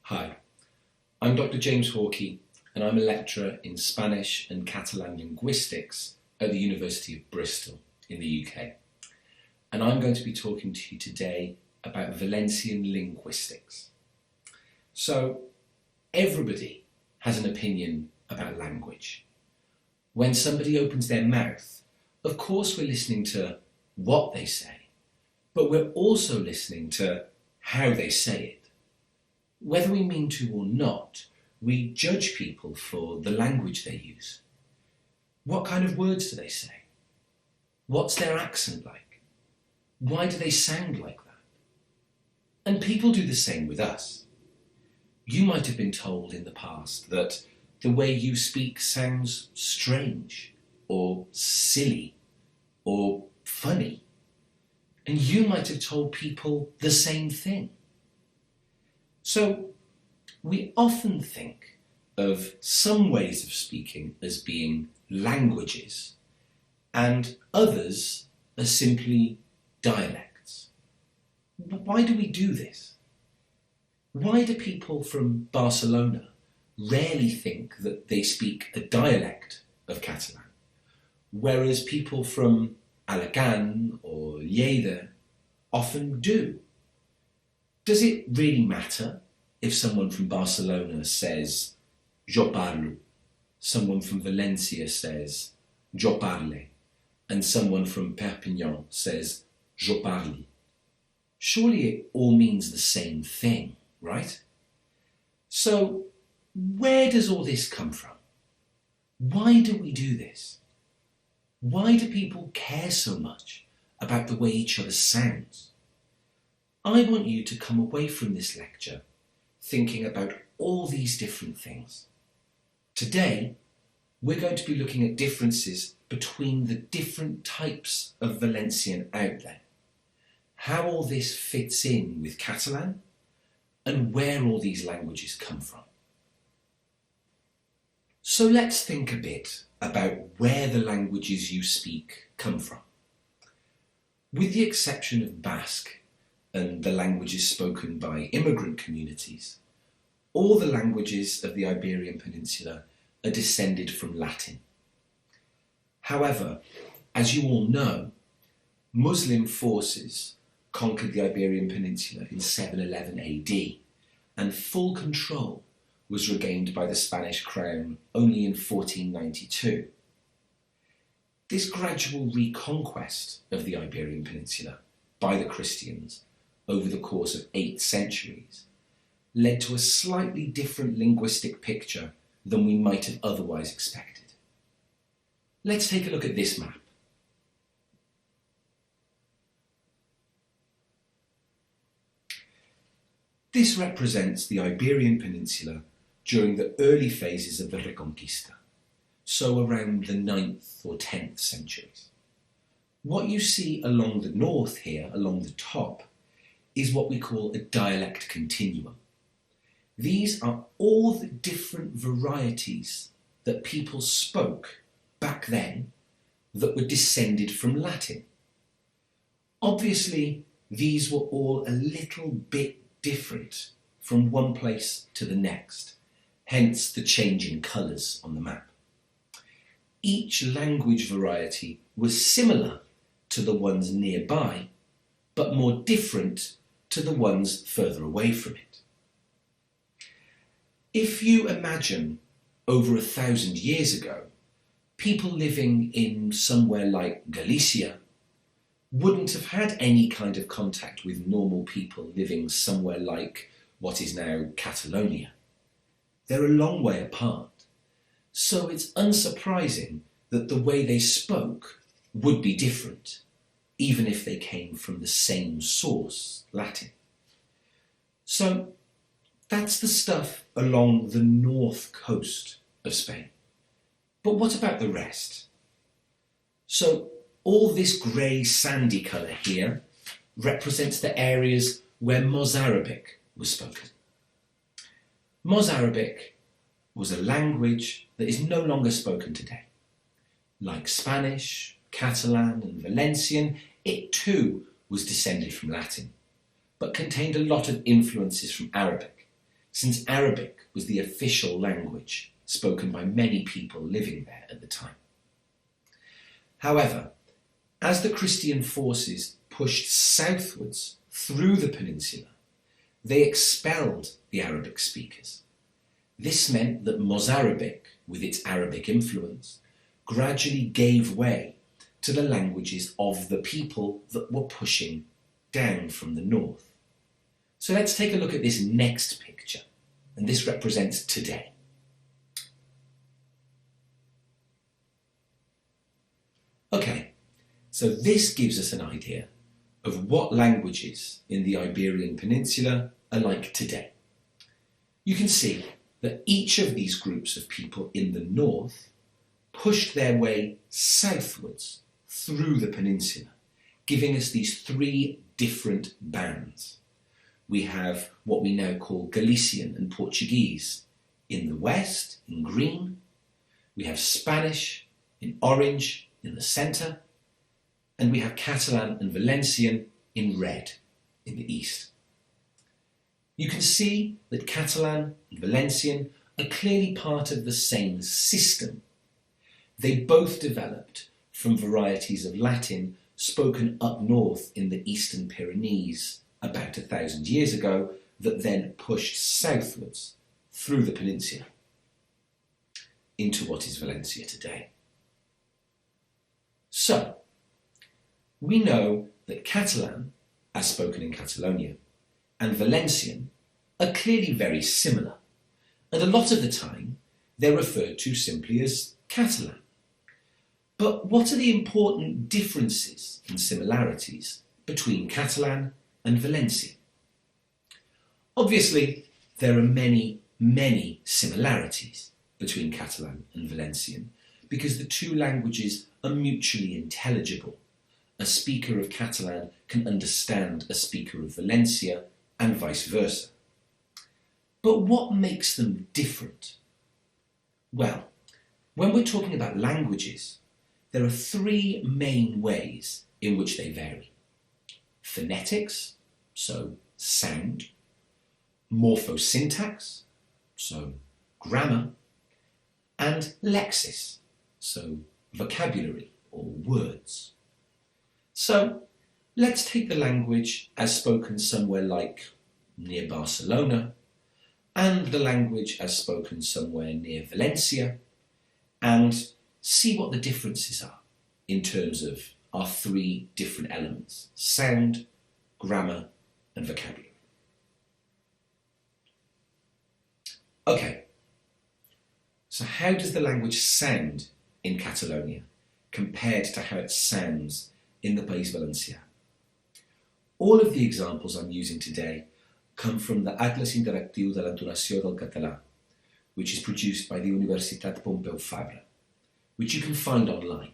Hi, I'm Dr. James Hawkey and I'm a lecturer in Spanish and Catalan linguistics at the University of Bristol in the UK. And I'm going to be talking to you today about Valencian linguistics. So, everybody has an opinion about language. When somebody opens their mouth, of course we're listening to what they say, but we're also listening to how they say it. Whether we mean to or not, we judge people for the language they use. What kind of words do they say? What's their accent like? Why do they sound like that? And people do the same with us. You might have been told in the past that the way you speak sounds strange, or silly, or funny. And you might have told people the same thing. So, we often think of some ways of speaking as being languages, and others as simply dialects. But why do we do this? Why do people from Barcelona rarely think that they speak a dialect of Catalan, whereas people from Alacant or Lleida often do? Does it really matter if someone from Barcelona says, "Jo parlo," someone from Valencia says, "Jo parle," and someone from Perpignan says, "Jo parle"? Surely it all means the same thing, right? So, where does all this come from? Why do we do this? Why do people care so much about the way each other sounds? I want you to come away from this lecture thinking about all these different things. Today, we're going to be looking at differences between the different types of Valencian out there, how all this fits in with Catalan, and where all these languages come from. So let's think a bit about where the languages you speak come from. With the exception of Basque and the languages spoken by immigrant communities, all the languages of the Iberian Peninsula are descended from Latin. However, as you all know, Muslim forces conquered the Iberian Peninsula in 711 AD, and full control was regained by the Spanish crown only in 1492. This gradual reconquest of the Iberian Peninsula by the Christians over the course of 8 centuries led to a slightly different linguistic picture than we might have otherwise expected. Let's take a look at this map. This represents the Iberian Peninsula during the early phases of the Reconquista, so around the 9th or 10th centuries. What you see along the north here, along the top, is what we call a dialect continuum. These are all the different varieties that people spoke back then that were descended from Latin. Obviously, these were all a little bit different from one place to the next, hence the change in colours on the map. Each language variety was similar to the ones nearby, but more different to the ones further away from it. If you imagine over 1,000 years ago, people living in somewhere like Galicia wouldn't have had any kind of contact with normal people living somewhere like what is now Catalonia. They're a long way apart, so it's unsurprising that the way they spoke would be different, even if they came from the same source, Latin. So that's the stuff along the north coast of Spain. But what about the rest? So all this grey sandy colour here represents the areas where Mozarabic was spoken. Mozarabic was a language that is no longer spoken today. Like Spanish, Catalan and Valencian, it too was descended from Latin, but contained a lot of influences from Arabic, since Arabic was the official language spoken by many people living there at the time. However, as the Christian forces pushed southwards through the peninsula, they expelled the Arabic speakers. This meant that Mozarabic, with its Arabic influence, gradually gave way to the languages of the people that were pushing down from the north. So let's take a look at this next picture, and this represents today. Okay, so this gives us an idea of what languages in the Iberian Peninsula are like today. You can see that each of these groups of people in the north pushed their way southwards through the peninsula, giving us these three different bands. We have what we now call Galician and Portuguese in the west, in green. We have Spanish in orange in the centre. And we have Catalan and Valencian in red in the east. You can see that Catalan and Valencian are clearly part of the same system. They both developed from varieties of Latin spoken up north in the eastern Pyrenees about 1,000 years ago that then pushed southwards through the peninsula into what is Valencia today. So, we know that Catalan, as spoken in Catalonia, and Valencian are clearly very similar, and a lot of the time they're referred to simply as Catalan. But what are the important differences and similarities between Catalan and Valencian? Obviously, there are many, many similarities between Catalan and Valencian because the two languages are mutually intelligible. A speaker of Catalan can understand a speaker of Valencia and vice versa. But what makes them different? Well, when we're talking about languages, there are three main ways in which they vary. Phonetics, so sound, morphosyntax, so grammar, and lexis, so vocabulary or words. So let's take the language as spoken somewhere like near Barcelona and the language as spoken somewhere near Valencia and see what the differences are in terms of our three different elements: sound, grammar, and vocabulary. Okay, so how does the language sound in Catalonia compared to how it sounds in the País Valencià? All of the examples I'm using today come from the Atlas Interactiu de l'Entonació del Català, which is produced by the Universitat Pompeu Fabra, which you can find online.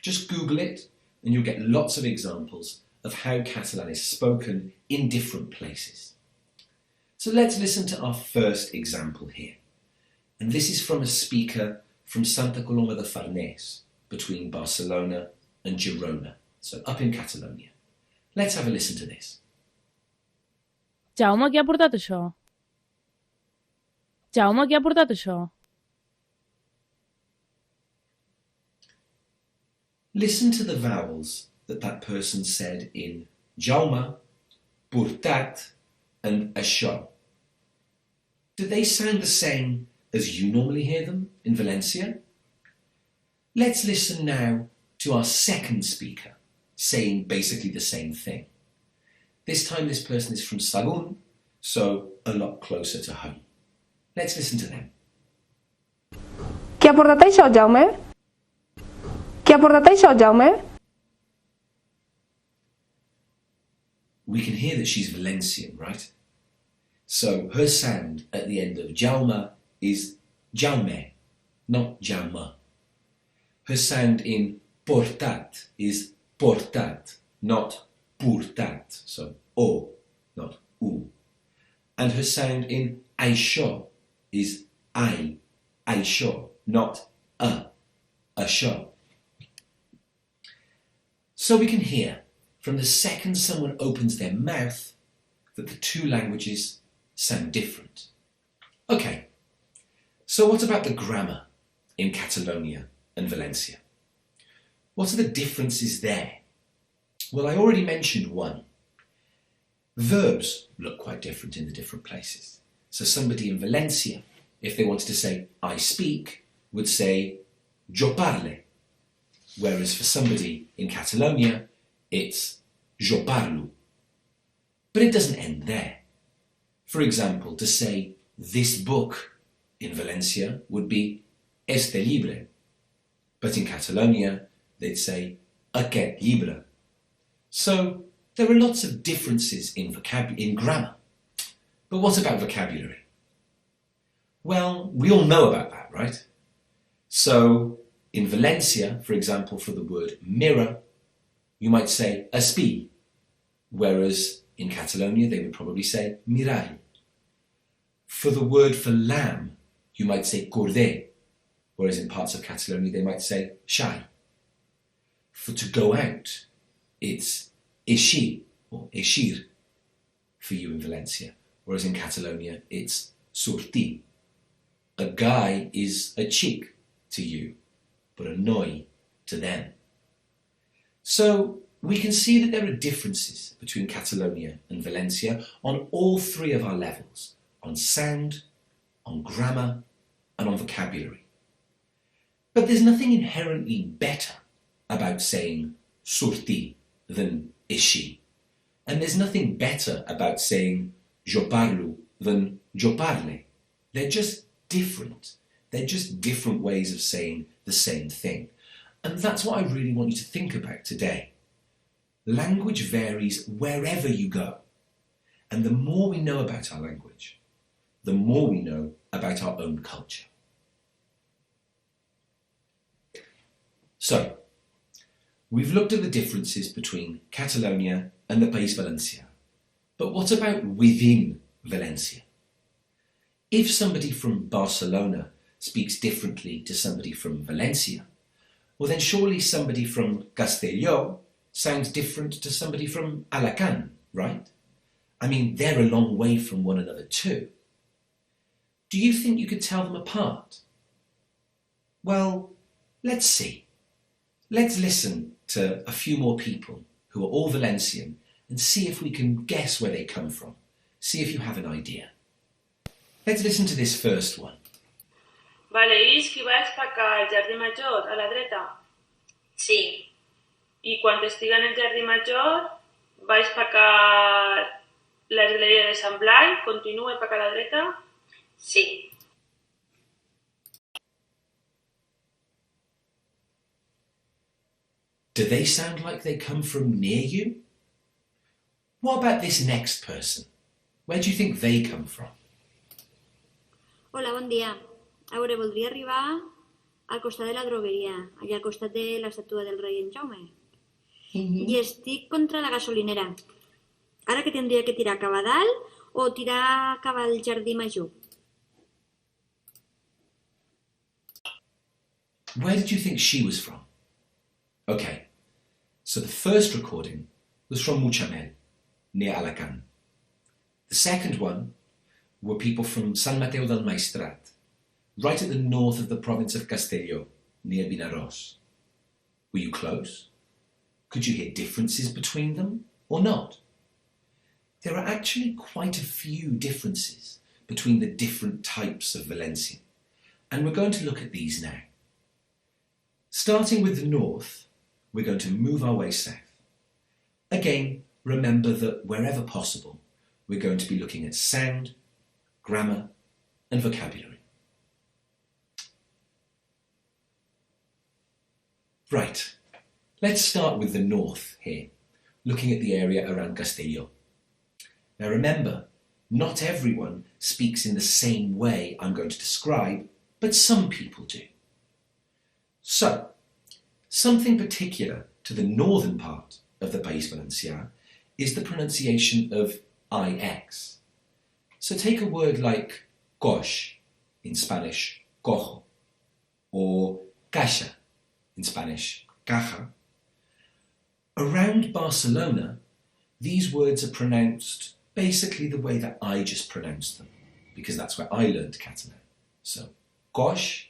Just Google it and you'll get lots of examples of how Catalan is spoken in different places. So let's listen to our first example here. And this is from a speaker from Santa Coloma de Farners, between Barcelona and Girona, so up in Catalonia. Let's have a listen to this. Jaume, què ha portat això? Jaume, què ha portat això? Listen to the vowels that person said in Jaume, portat, and això. Do they sound the same as you normally hear them in Valencia? Let's listen now to our second speaker saying basically the same thing. This time this person is from Sagunt, so a lot closer to home. Let's listen to them. Qui ha portat això, Jaume? Qui ha portat això, Jaume? We can hear that she's Valencian, right? So her sound at the end of Jaume is Jaume, not Jaume. Her sound in portat is portat, not purtat, so o, not u. And her sound in això is ai, això, not això. So we can hear from the second someone opens their mouth that the two languages sound different. Okay, so what about the grammar in Catalonia and Valencia? What are the differences there? Well, I already mentioned one. Verbs look quite different in the different places. So somebody in Valencia, if they wanted to say I speak, would say yo parle, whereas for somebody in Catalonia, it's yo parlo. But it doesn't end there. For example, to say this book in Valencia would be este llibre, but in Catalonia, they'd say aquest llibre. So there are lots of differences in grammar. But what about vocabulary? Well, we all know about that, right? So in Valencia, for example, for the word mirror, you might say espill, whereas in Catalonia they would probably say mirall. For the word for lamb, you might say corder, whereas in parts of Catalonia they might say xai. For to go out, it's eixir or eixir for you in Valencia, whereas in Catalonia it's sortir. A guy is a chic to you, but a noi to them. So we can see that there are differences between Catalonia and Valencia on all three of our levels, on sound, on grammar, and on vocabulary. But there's nothing inherently better about saying sortir than eixir. And there's nothing better about saying jo parlo than jo parle. They're just different. They're just different ways of saying the same thing. And that's what I really want you to think about today. Language varies wherever you go. And the more we know about our language, the more we know about our own culture. So, we've looked at the differences between Catalonia and the País Valencià. But what about within Valencia? If somebody from Barcelona speaks differently to somebody from Valencia, well then surely somebody from Castelló sounds different to somebody from Alacant, right? I mean, they're a long way from one another too. Do you think you could tell them apart? Well, let's see. Let's listen to a few more people who are all Valencian and see if we can guess where they come from. See if you have an idea. Let's listen to this first one. Vale, Isqui, vaig pa cá al Jardí Major, a la dreta? Sí, I quan estiga en el Jardí Major, vaig pa cá l'església de Sant Blai, continue pa cá a la dreta? sí. Do they sound like they come from near you? What about this next person? Where do you think they come from? Hola, bon dia. A veure, voldria arribar al costat de la drogueria, allà al costat de l'estàtua del rei en Jaume. I estic contra la gasolinera. Ara que tindria que tirar cap a dalt o tirar cap al Jardí Major? Where did you think she was from? Okay, so the first recording was from Mutxamel, near Alacant. The second one were people from Sant Mateu del Maestrat, right at the north of the province of Castelló, near Vinaròs. Were you close? Could you hear differences between them or not? There are actually quite a few differences between the different types of Valencian, and we're going to look at these now. Starting with the north, we're going to move our way south. Again, remember that wherever possible, we're going to be looking at sound, grammar, and vocabulary. Right, let's start with the north here, looking at the area around Castelló. Now remember, not everyone speaks in the same way I'm going to describe, but some people do. So, something particular to the northern part of the País Valencià is the pronunciation of IX. So take a word like coix, in Spanish, cojo, or caixa, in Spanish, caja. Around Barcelona, these words are pronounced basically the way that I just pronounced them, because that's where I learned Catalan. So, coix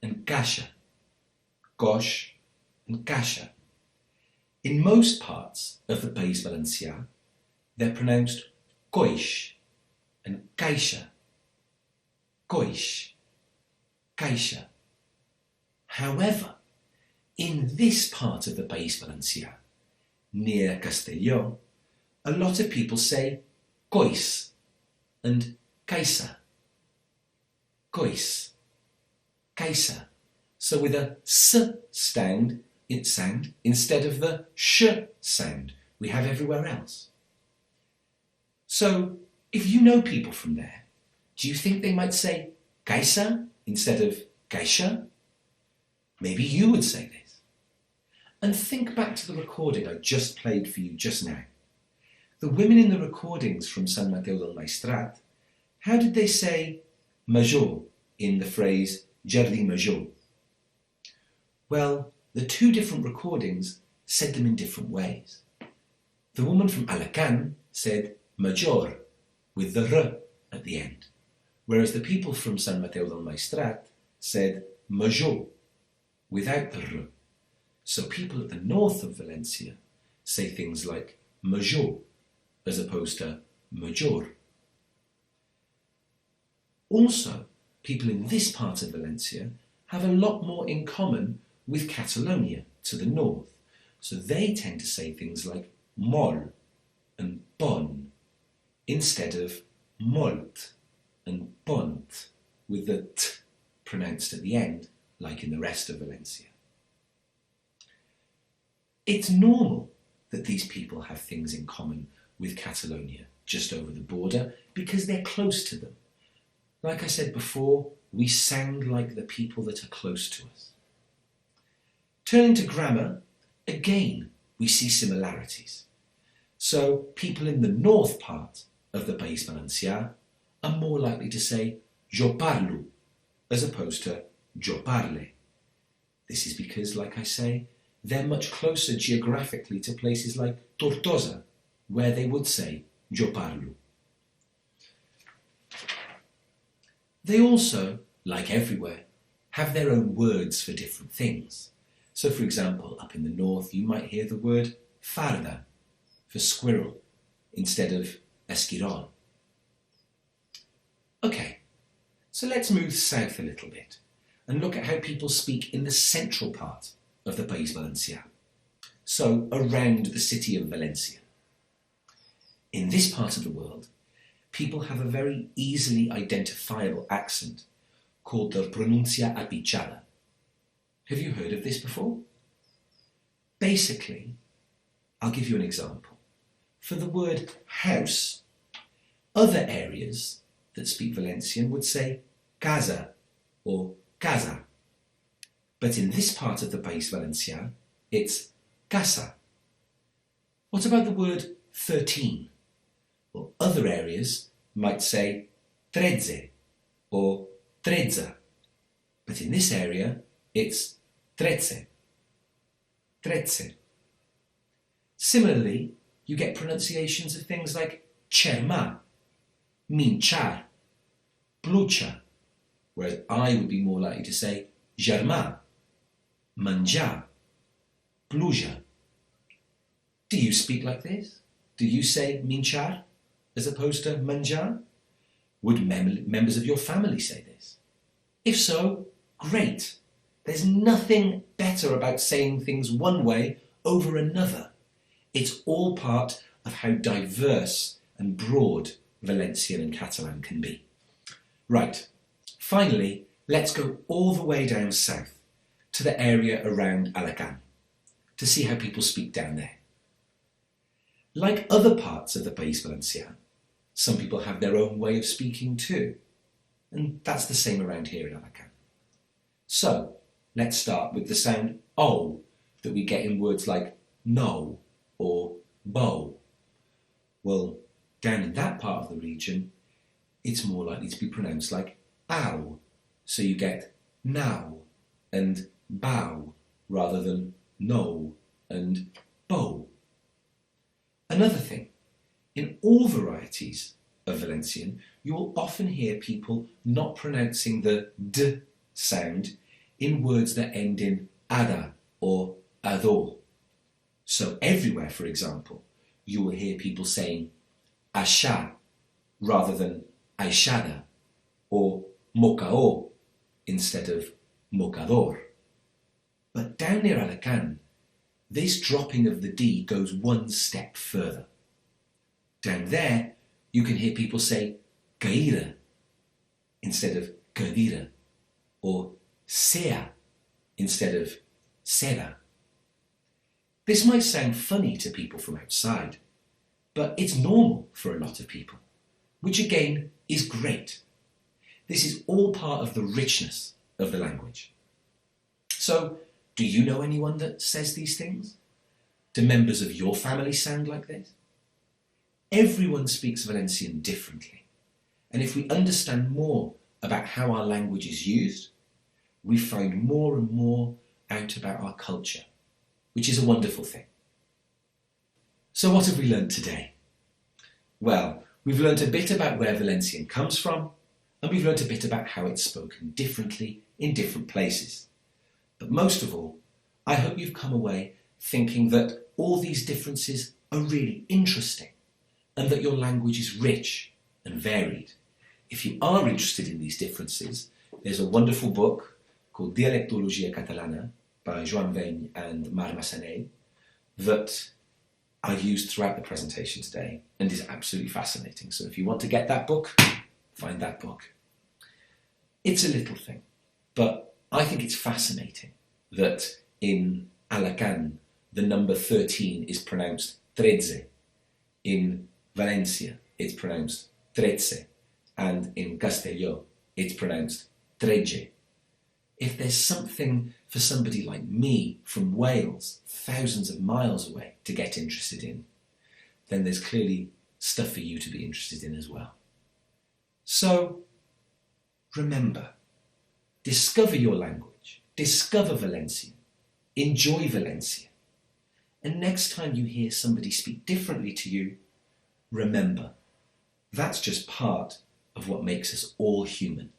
and caixa. Coix and caixa. In most parts of the País Valencià, they're pronounced coix and caixa. Coix, caixa. However, in this part of the País Valencià, near Castelló, a lot of people say cois and caixa. Cois, caixa. So with a s sound instead of the sh sound we have everywhere else. So if you know people from there, do you think they might say caixa instead of caixa? Maybe you would say this. And think back to the recording I just played for you just now. The women in the recordings from Sant Mateu del Maestrat, how did they say major in the phrase jardí major? Well, the two different recordings said them in different ways. The woman from Alacant said major with the r at the end, whereas the people from Sant Mateu del Maestrat said major without the r. So people at the north of Valencia say things like major as opposed to major. Also, people in this part of Valencia have a lot more in common with Catalonia to the north. So they tend to say things like mol and bon instead of molt and bont with the t pronounced at the end, like in the rest of Valencia. It's normal that these people have things in common with Catalonia just over the border because they're close to them. Like I said before, we sound like the people that are close to us. Turning to grammar, again, we see similarities. So people in the north part of the País Valencià are more likely to say jo parlo as opposed to jo parle. This is because, like I say, they're much closer geographically to places like Tortosa, where they would say jo parlo. They also, like everywhere, have their own words for different things. So, for example, up in the north, you might hear the word farda for squirrel instead of esquirol. Okay, so let's move south a little bit and look at how people speak in the central part of the País Valencià, so around the city of Valencia. In this part of the world, people have a very easily identifiable accent called the pronuncia apichada. Have you heard of this before? Basically, I'll give you an example. For the word house, other areas that speak Valencian would say casa or casa. But in this part of the País Valencià, it's casa. What about the word 13? Well, other areas might say treze or trezza. But in this area, it's trece. Trece. Similarly, you get pronunciations of things like cerma, minchar, plucha, whereas I would be more likely to say germà, manjar, pluja. Do you speak like this? Do you say minchar as opposed to manjar? Would members of your family say this? If so, great. There's nothing better about saying things one way over another. It's all part of how diverse and broad Valencian and Catalan can be. Right, finally, let's go all the way down south to the area around Alacant to see how people speak down there. Like other parts of the País Valencià, some people have their own way of speaking too, and that's the same around here in Alacant. So, let's start with the sound O that we get in words like no or bow. Well, down in that part of the region, it's more likely to be pronounced like ow, so you get now and bow rather than no and bow. Another thing, In all varieties of Valencian, you will often hear people not pronouncing the d sound in words that end in ada or ador. So everywhere, for example, you will hear people saying asha rather than aishada, or mocao instead of mocador. But down near Alacant, this dropping of the D goes one step further. Down there, you can hear people say caída instead of cadira, or sea instead of seda. This might sound funny to people from outside, but it's normal for a lot of people, which again is great. This is all part of the richness of the language. So, do you know anyone that says these things? Do members of your family sound like this? Everyone speaks Valencian differently, and if we understand more about how our language is used, we find more and more out about our culture, which is a wonderful thing. So what have we learned today? Well, we've learned a bit about where Valencian comes from, and we've learned a bit about how it's spoken differently in different places. But most of all, I hope you've come away thinking that all these differences are really interesting, and that your language is rich and varied. If you are interested in these differences, there's a wonderful book called Dialectologia Catalana by Joan Veny and Mar Massanet that I used throughout the presentation today and is absolutely fascinating. So if you want to get that book, find that book. It's a little thing, but I think it's fascinating that in Alacant the number 13 is pronounced 13. In Valencia it's pronounced 13, and in Castelló it's pronounced 13. If there's something for somebody like me from Wales, thousands of miles away, to get interested in, then there's clearly stuff for you to be interested in as well. So, remember, discover your language, discover Valencian, enjoy Valencian, and next time you hear somebody speak differently to you, remember, that's just part of what makes us all human.